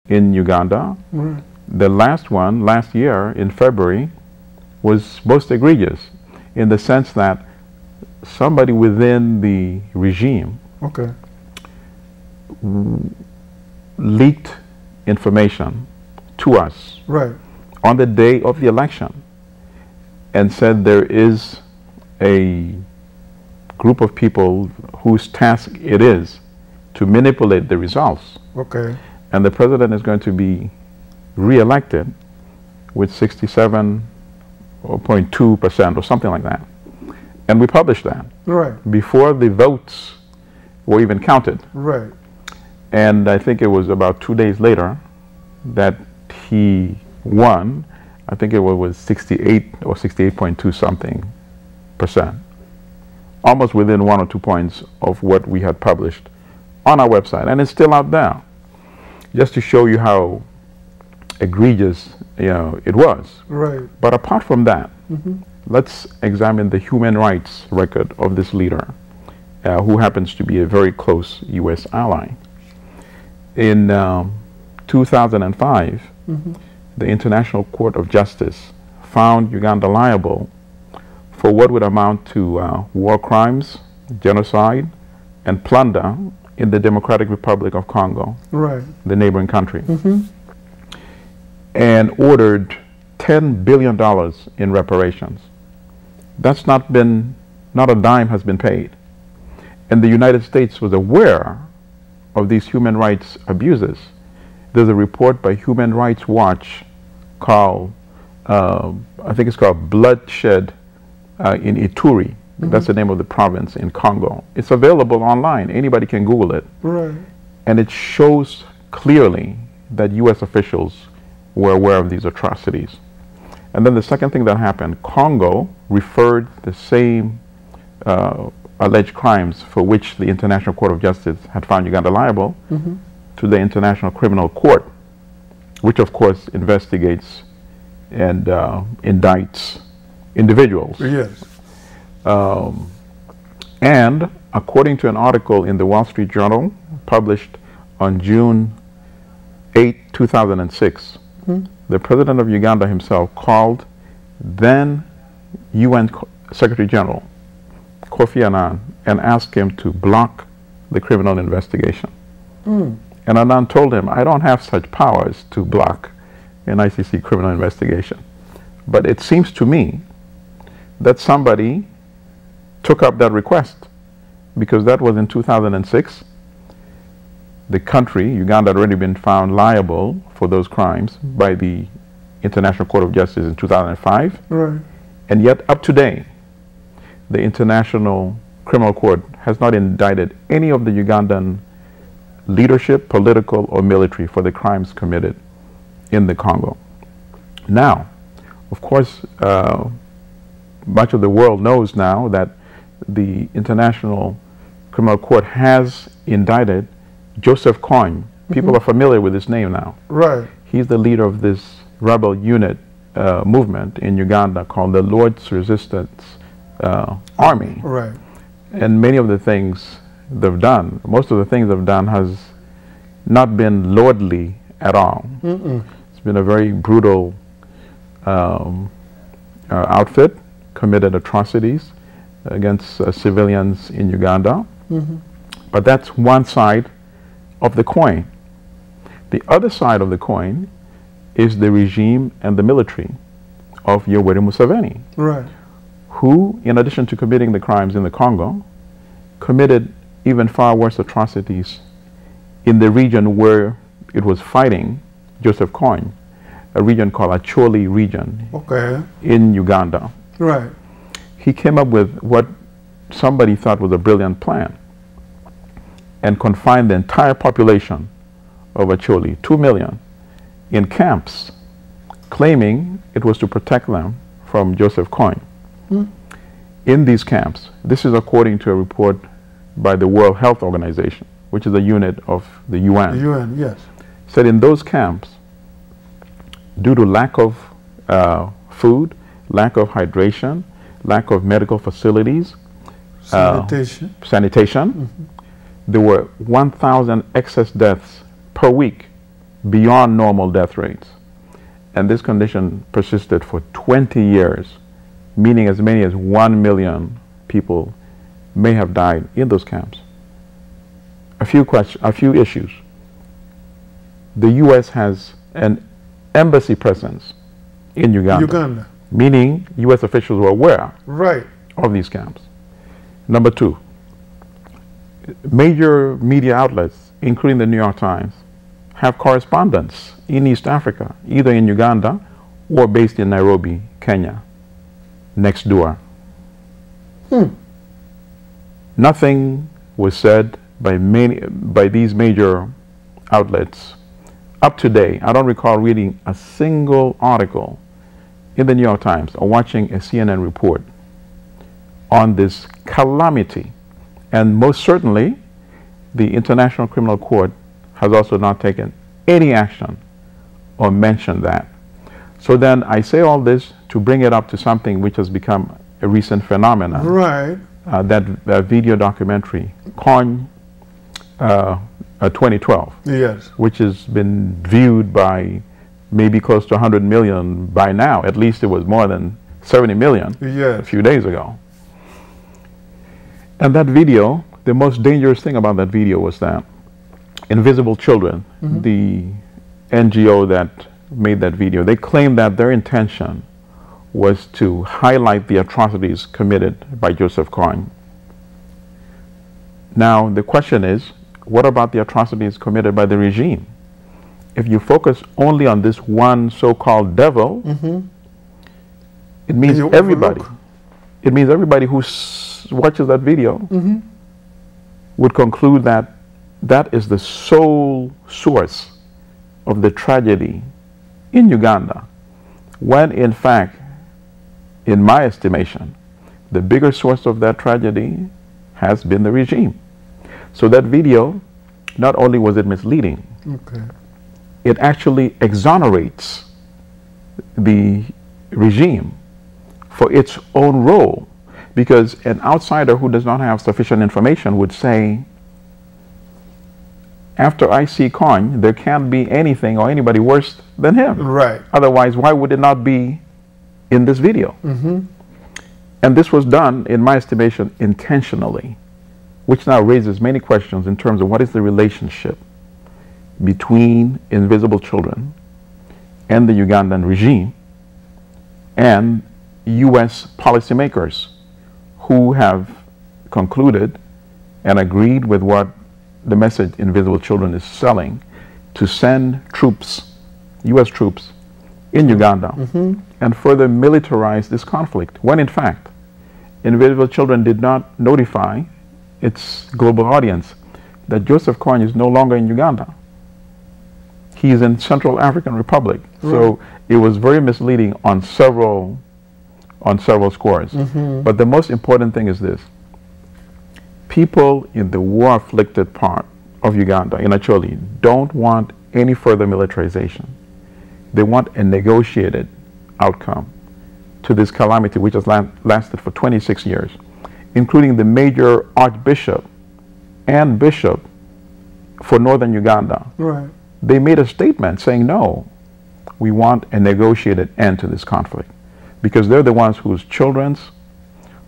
in Uganda. Right. The last one, last year in February, was most egregious in the sense that somebody within the regime Okay. leaked information to us Right. on the day of the election and said there is a group of people whose task it is to manipulate the results. Okay. And the president is going to be re-elected with 67.2% or something like that. And we published that Right. before the votes were even counted. Right. And I think it was about 2 days later that he won. I think it was 68 or 68.2 something percent. Almost within 1 or 2 points of what we had published on our website. And it's still out there. Just to show you how egregious, it was. Right. But apart from that, let's examine the human rights record of this leader, who happens to be a very close U.S. ally. In 2005, the International Court of Justice found Uganda liable for what would amount to war crimes, genocide, and plunder in the Democratic Republic of Congo, Right. the neighboring country, and ordered $10 billion in reparations. That's not a dime has been paid. And the United States was aware of these human rights abuses. There's a report by Human Rights Watch called, I think it's called Bloodshed in Ituri. That's the name of the province in Congo. It's available online. Anybody can Google it. Right. And it shows clearly that U.S. officials were aware of these atrocities. And then the second thing that happened, Congo referred the same alleged crimes for which the International Court of Justice had found Uganda liable to the International Criminal Court, which of course investigates and indicts individuals. Yes. And according to an article in the Wall Street Journal published on June 8, 2006, the president of Uganda himself called then UN Secretary General Kofi Annan and asked him to block the criminal investigation. And Annan told him, I don't have such powers to block an ICC criminal investigation. But it seems to me that somebody took up that request, because that was in 2006. The country, Uganda, had already been found liable for those crimes by the International Court of Justice in 2005. Right. And yet, up to date, the International Criminal Court has not indicted any of the Ugandan leadership, political or military, for the crimes committed in the Congo. Now, of course, much of the world knows now that the International Criminal Court has indicted Joseph Kony. People are familiar with his name now. Right. He's the leader of this rebel unit movement in Uganda called the Lord's Resistance Army. Right. And many of the things they've done, most of the things they've done has not been lordly at all. It's been a very brutal outfit, committed atrocities against civilians in Uganda. But that's one side of the coin. The other side of the coin is the regime and the military of Yoweri Museveni, Right. who, in addition to committing the crimes in the Congo, committed even far worse atrocities in the region where it was fighting Joseph Kony, a region called Acholi region Okay. in Uganda. Right. He came up with what somebody thought was a brilliant plan and confined the entire population of Acholi, 2 million, in camps, claiming it was to protect them from Joseph Kony. In these camps, this is according to a report by the World Health Organization, which is a unit of the UN. The UN, yes. Said in those camps, due to lack of food, lack of hydration, lack of medical facilities, Sanitation. there were 1,000 excess deaths per week beyond normal death rates. And this condition persisted for 20 years, meaning as many as 1 million people may have died in those camps. A few issues. The U.S. has an embassy presence in Uganda. Meaning U.S. officials were aware of these camps. Number two, major media outlets, including the New York Times, have correspondents in East Africa, either in Uganda or based in Nairobi, Kenya, next door. Nothing was said by these major outlets up to date. I don't recall reading a single article in the New York Times or watching a CNN report on this calamity. And most certainly, the International Criminal Court has also not taken any action or mentioned that. So then I say all this to bring it up to something which has become a recent phenomenon. That video documentary, KOIN 2012, which has been viewed by maybe close to 100 million by now. At least it was more than 70 million a few days ago. And that video, the most dangerous thing about that video was that Invisible Children, the NGO that made that video, they claimed that their intention was to highlight the atrocities committed by Joseph KOIN. Now, the question is, what about the atrocities committed by the regime? If you focus only on this one so-called devil, it means everybody. It means everybody who watches that video would conclude that that is the sole source of the tragedy in Uganda, when in fact, in my estimation, the bigger source of that tragedy has been the regime. So that video, not only was it misleading, it actually exonerates the regime for its own role, because an outsider who does not have sufficient information would say, after I see KOIN, there can't be anything or anybody worse than him. Otherwise, why would it not be in this video? And this was done, in my estimation, intentionally, which now raises many questions in terms of what is the relationship between Invisible Children and the Ugandan regime and U.S. policymakers who have concluded and agreed with what the message Invisible Children is selling, to send troops, U.S. troops, in Uganda and further militarize this conflict, when in fact Invisible Children did not notify its global audience that Joseph KOIN is no longer in Uganda. He is in Central African Republic. So it was very misleading on several scores. But the most important thing is this: people in the war-afflicted part of Uganda, in Acholi, don't want any further militarization. They want a negotiated outcome to this calamity, which has lasted for 26 years, including the major archbishop and bishop for northern Uganda. They made a statement saying, no, we want a negotiated end to this conflict, because they're the ones whose children,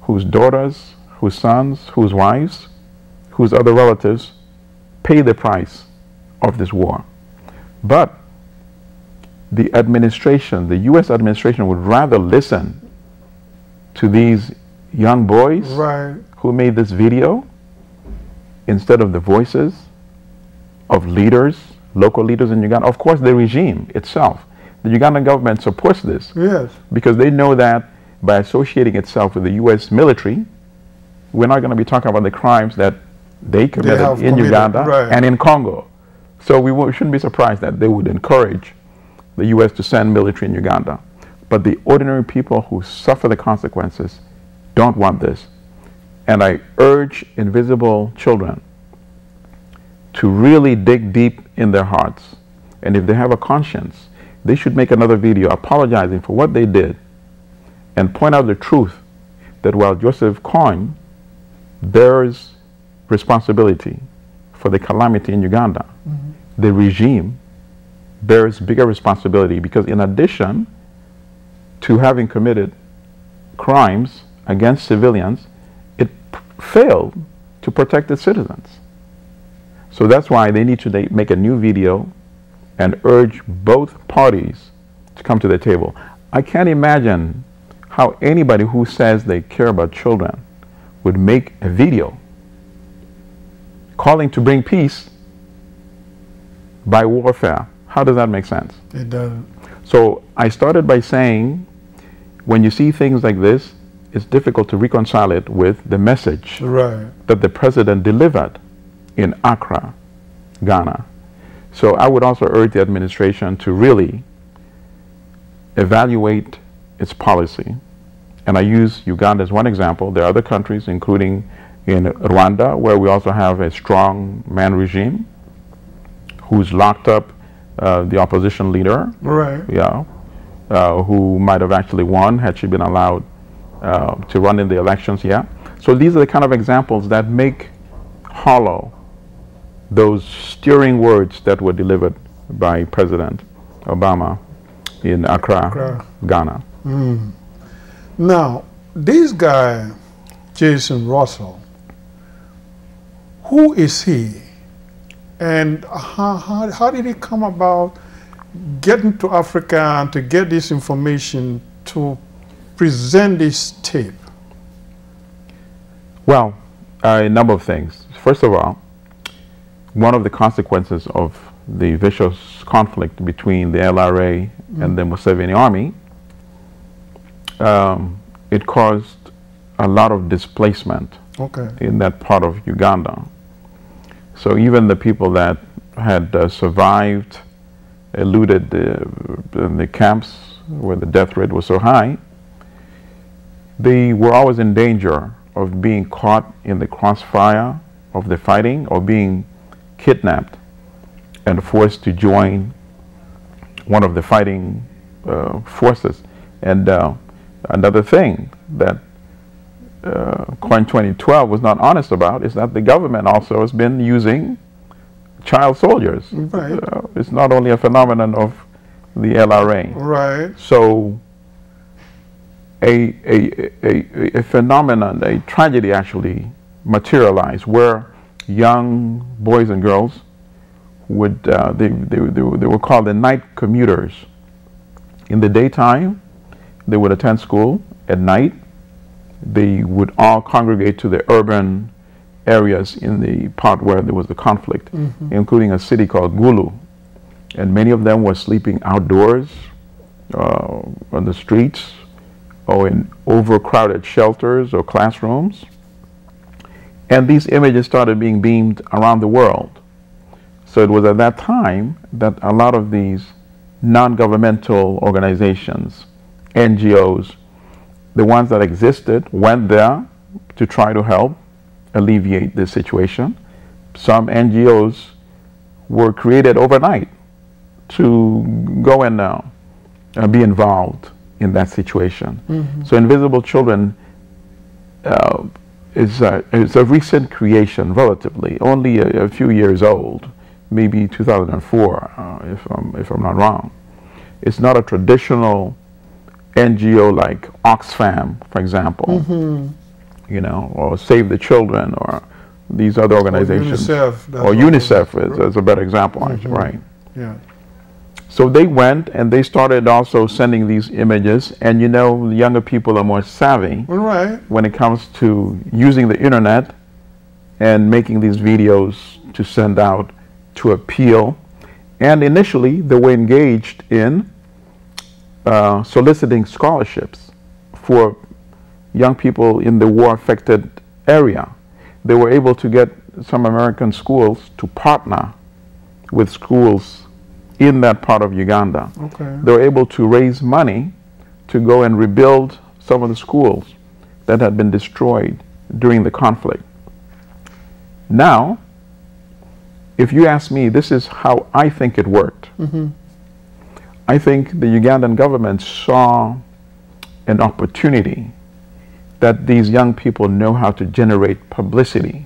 whose daughters, whose sons, whose wives, whose other relatives pay the price of this war. But the administration, the U.S. administration, would rather listen to these young boys who made this video instead of the voices of leaders, local leaders in Uganda. Of course, the regime itself, the Ugandan government supports this because they know that by associating itself with the U.S. military, we're not going to be talking about the crimes that they committed in Uganda and in Congo. So we shouldn't be surprised that they would encourage the U.S. to send military in Uganda. But the ordinary people who suffer the consequences don't want this. And I urge Invisible Children to really dig deep in their hearts. And if they have a conscience, they should make another video apologizing for what they did and point out the truth that while Joseph KOIN bears responsibility for the calamity in Uganda, the regime bears bigger responsibility, because in addition to having committed crimes against civilians, it failed to protect its citizens. So that's why they need to make a new video and urge both parties to come to the table. I can't imagine how anybody who says they care about children would make a video calling to bring peace by warfare. How does that make sense? It doesn't. So I started by saying, when you see things like this, it's difficult to reconcile it with the message that the president delivered in Accra, Ghana. So I would also urge the administration to really evaluate its policy. And I use Uganda as one example. There are other countries, including in Rwanda, where we also have a strong man regime who's locked up the opposition leader, who might have actually won had she been allowed to run in the elections. So these are the kind of examples that make hollow those stirring words that were delivered by President Obama in Accra, Ghana. Now, this guy, Jason Russell, who is he? And how did he come about getting to Africa and to get this information to present this tape? Well, a number of things. First of all, one of the consequences of the vicious conflict between the LRA and the Museveni army, it caused a lot of displacement in that part of Uganda. So even the people that had survived, eluded in the camps where the death rate was so high, they were always in danger of being caught in the crossfire of the fighting, or being kidnapped and forced to join one of the fighting forces. And another thing that COIN 2012 was not honest about is that the government also has been using child soldiers. It's not only a phenomenon of the LRA. So a phenomenon, a tragedy actually materialized, where young boys and girls would, they were called the night commuters. In the daytime, they would attend school. At night, they would all congregate to the urban areas in the part where there was the conflict, including a city called Gulu. And many of them were sleeping outdoors, on the streets, or in overcrowded shelters or classrooms. And these images started being beamed around the world. So it was at that time that a lot of these non-governmental organizations, NGOs, the ones that existed, went there to try to help alleviate the situation. Some NGOs were created overnight to go and be involved in that situation. So Invisible Children is a recent creation, relatively, only a few years old, maybe 2004, if I'm not wrong. It's not a traditional NGO like Oxfam, for example, you know, or Save the Children, or these other organizations. Or UNICEF is a better example, actually, right? So they went and they started also sending these images, and you know, the younger people are more savvy when it comes to using the internet and making these videos to send out to appeal. And initially they were engaged in soliciting scholarships for young people in the war-affected area. They were able to get some American schools to partner with schools in that part of Uganda. They were able to raise money to go and rebuild some of the schools that had been destroyed during the conflict. Now, if you ask me, this is how I think it worked. I think the Ugandan government saw an opportunity that these young people know how to generate publicity